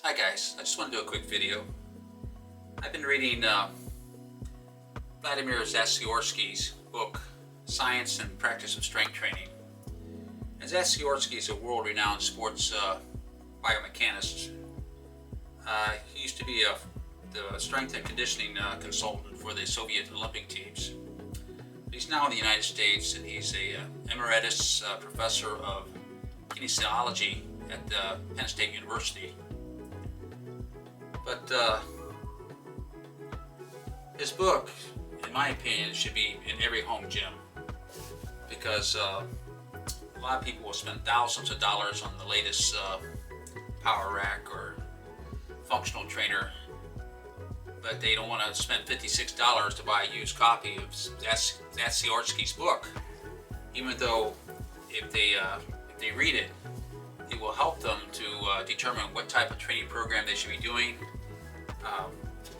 Hi guys, I just want to do a quick video. I've been reading Vladimir Zastiorsky's book, Science and Practice of Strength Training. And Zastiorsky is a world-renowned sports biomechanist. He used to be the strength and conditioning consultant for the Soviet Olympic teams. He's now in the United States, and he's a emeritus professor of kinesiology at Penn State University. But his book, in my opinion, should be in every home gym, because a lot of people will spend thousands of dollars on the latest power rack or functional trainer, but they don't want to spend $56 to buy a used copy of Zastiorsky's book, even though if they read it, it will help them to determine what type of training program they should be doing,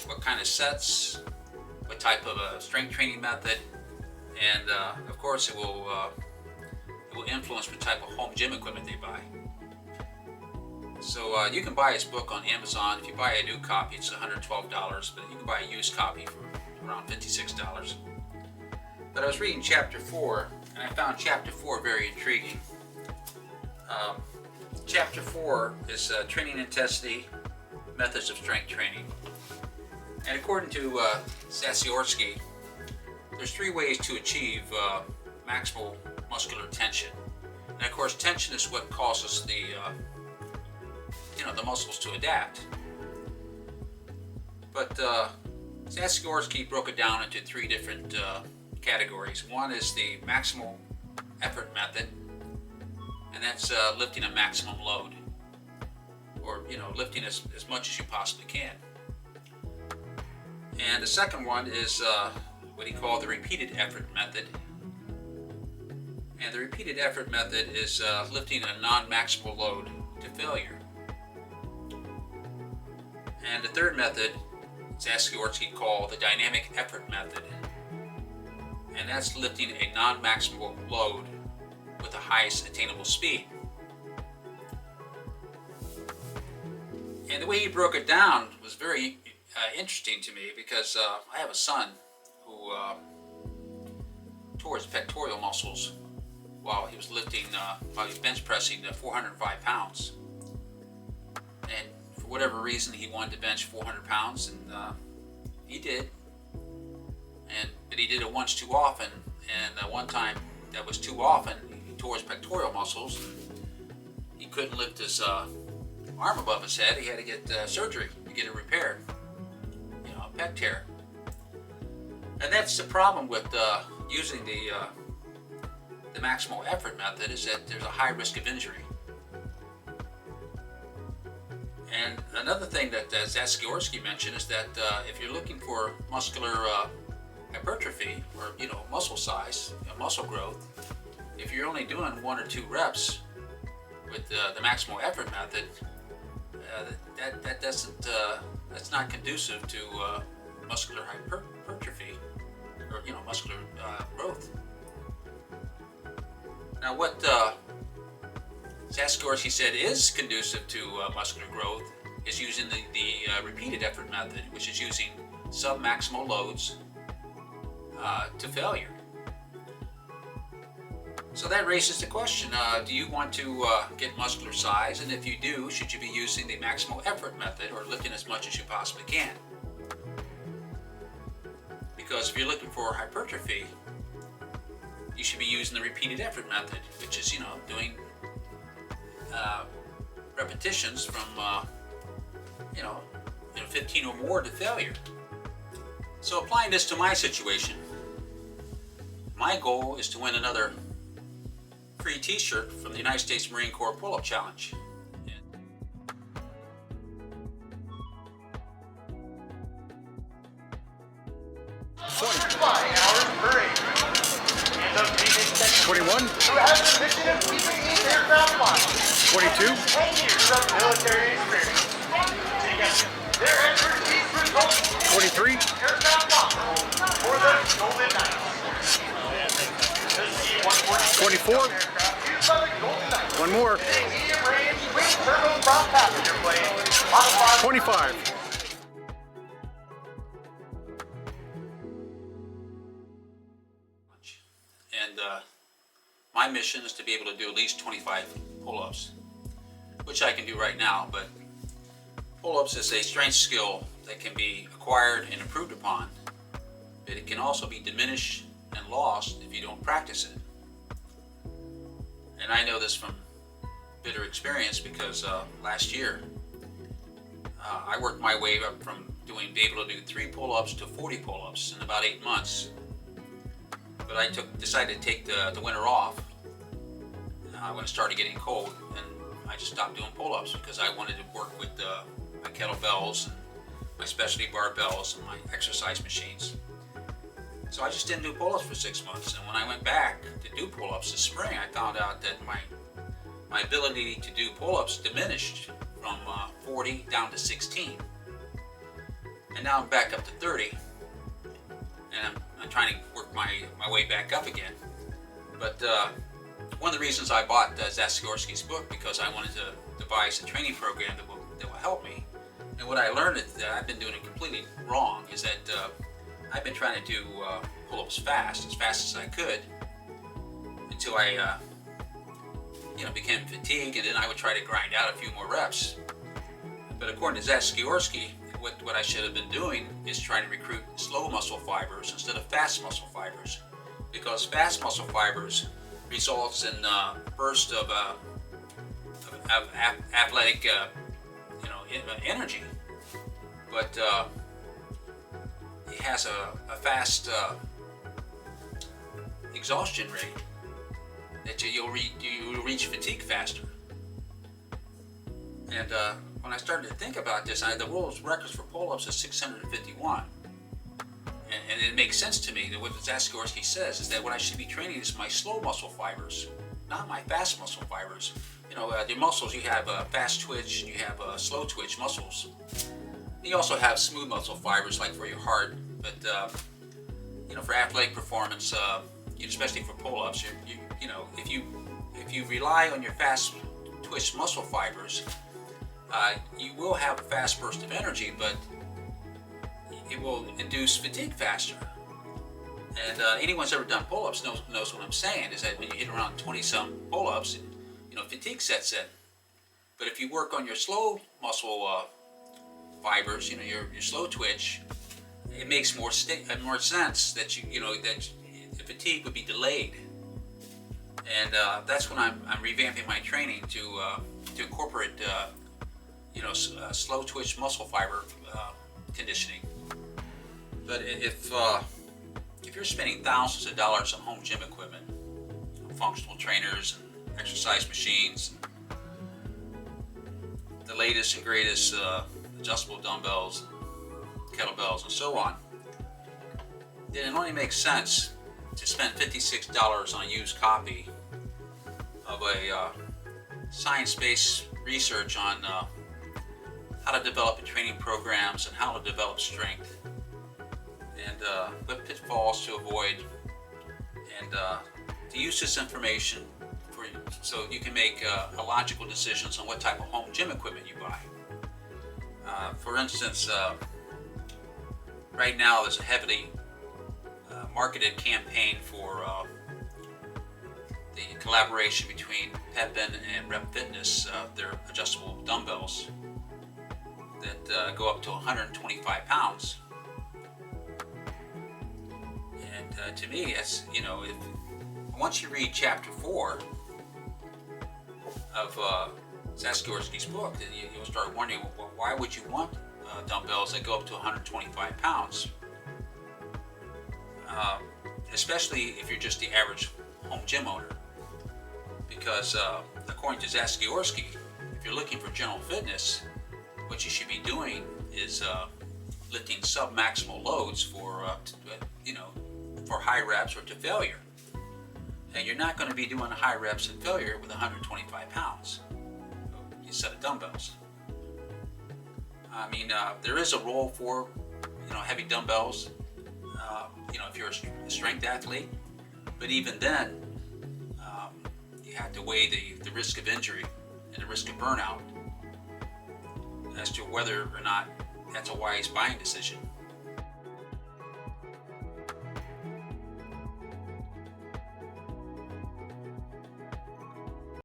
what kind of sets, what type of a strength training method, and of course it will influence what type of home gym equipment they buy. So you can buy his book on Amazon. If you buy a new copy, it's $112, but you can buy a used copy for around $56. But I was reading chapter 4, and I found chapter 4 very intriguing. Chapter 4 is training intensity, methods of strength training. And according to Zastiorsky, there's 3 ways to achieve maximal muscular tension. And of course, tension is what causes the muscles to adapt. But Zastiorsky broke it down into 3 different categories. One is the maximal effort method, and that's lifting a maximum load, or lifting as much as you possibly can. And the second one is what he called the repeated effort method. And the repeated effort method is lifting a non-maximal load to failure. And the third method, Zastiorsky called the dynamic effort method. And that's lifting a non-maximal load with the highest attainable speed. And the way he broke it down was very interesting to me, because I have a son who tore his pectoral muscles while he was bench pressing 405 pounds. And for whatever reason, he wanted to bench 400 pounds, and he did. But he did it once too often, and one time that was too often, he tore his pectoral muscles. He couldn't lift his arm above his head. He had to get surgery to get it repaired. A pec tear. And that's the problem with using the maximal effort method, is that there's a high risk of injury. And another thing that Zastiorsky mentioned is that if you're looking for muscular hypertrophy, or muscle size, muscle growth, if you're only doing 1 or 2 reps with the maximal effort method, that's not conducive to muscular hypertrophy, or muscular growth. Now, what Zastiorsky said is conducive to muscular growth is using the repeated effort method, which is using sub-maximal loads to failure. So that raises the question, do you want to get muscular size? And if you do, should you be using the maximal effort method, or lifting as much as you possibly can? Because if you're looking for hypertrophy, you should be using the repeated effort method, which is doing repetitions from 15 or more to failure. So applying this to my situation, my goal is to win another free t-shirt from the United States Marine Corps Pull-Up Challenge. Flying hours per acre. And of maintenance 21, who has the mission of keeping these aircraft flying. 22, 10 years of military experience. Together, their expertise results in 23, aircraft possible for the Golden Knights. The C-140 24, aircraft used by the Golden Knights. one more, A medium-range twin turboprop passenger plane Modified. 25. And my mission is to be able to do at least 25 pull-ups, which I can do right now, but pull-ups is a strength skill that can be acquired and improved upon, but it can also be diminished and lost if you don't practice it. And I know this from bitter experience because last year I worked my way up from being able to do 3 pull-ups to 40 pull-ups in about 8 months. But I decided to take the winter off when it started getting cold, and I just stopped doing pull-ups because I wanted to work with my kettlebells and my specialty barbells and my exercise machines. So I just didn't do pull-ups for 6 months, and when I went back to do pull-ups this spring, I found out that my ability to do pull-ups diminished from 40 down to 16, and now I'm back up to 30, and I'm trying to work my way back up again. But one of the reasons I bought Zasiorski's book because I wanted to devise a training program that will help me. And what I learned that I've been doing it completely wrong is that I've been trying to do pull-ups as fast as I could, until I became fatigued, and then I would try to grind out a few more reps. But according to Zasiorski, what I should have been doing is trying to recruit slow muscle fibers instead of fast muscle fibers, because fast muscle fibers results in burst of athletic energy, but it has a fast exhaustion rate that you'll reach fatigue faster. And when I started to think about this, the world's records for pull-ups is 651. And it makes sense to me that what Zasiorski says is that what I should be training is my slow muscle fibers, not my fast muscle fibers. The muscles, you have fast twitch and you have slow twitch muscles. You also have smooth muscle fibers like for your heart, but for athletic performance, especially for pull-ups, if you rely on your fast twitch muscle fibers, you will have a fast burst of energy, but it will induce fatigue faster. And anyone who's ever done pull-ups knows what I'm saying, is that when you hit around 20-some pull-ups, fatigue sets in. But if you work on your slow muscle fibers, your slow twitch, it makes more sense that that the fatigue would be delayed. And that's when I'm revamping my training to incorporate slow twitch muscle fiber conditioning. But if you're spending thousands of dollars on home gym equipment, functional trainers and exercise machines, the latest and greatest adjustable dumbbells, kettlebells, and so on, then it only makes sense to spend $56 on a used copy of a science-based research on how to develop training programs and how to develop strength, and what pitfalls to avoid, and to use this information so you can make logical decisions on what type of home gym equipment you buy. For instance, right now there's a heavily marketed campaign for the collaboration between Pepin and Rep Fitness, their adjustable dumbbells that go up to 125 pounds. And to me, it's, once you read chapter 4 of Zasiorski's book, then you'll start wondering, well, why would you want dumbbells that go up to 125 pounds? Especially if you're just the average home gym owner. Because according to Zasiorski, if you're looking for general fitness, what you should be doing is lifting sub-maximal loads for high reps or to failure. And you're not going to be doing high reps and failure with 125 pounds, a set of dumbbells. I mean, there is a role for, heavy dumbbells, if you're a strength athlete, but even then, you have to weigh the risk of injury and the risk of burnout. as to whether or not that's a wise buying decision.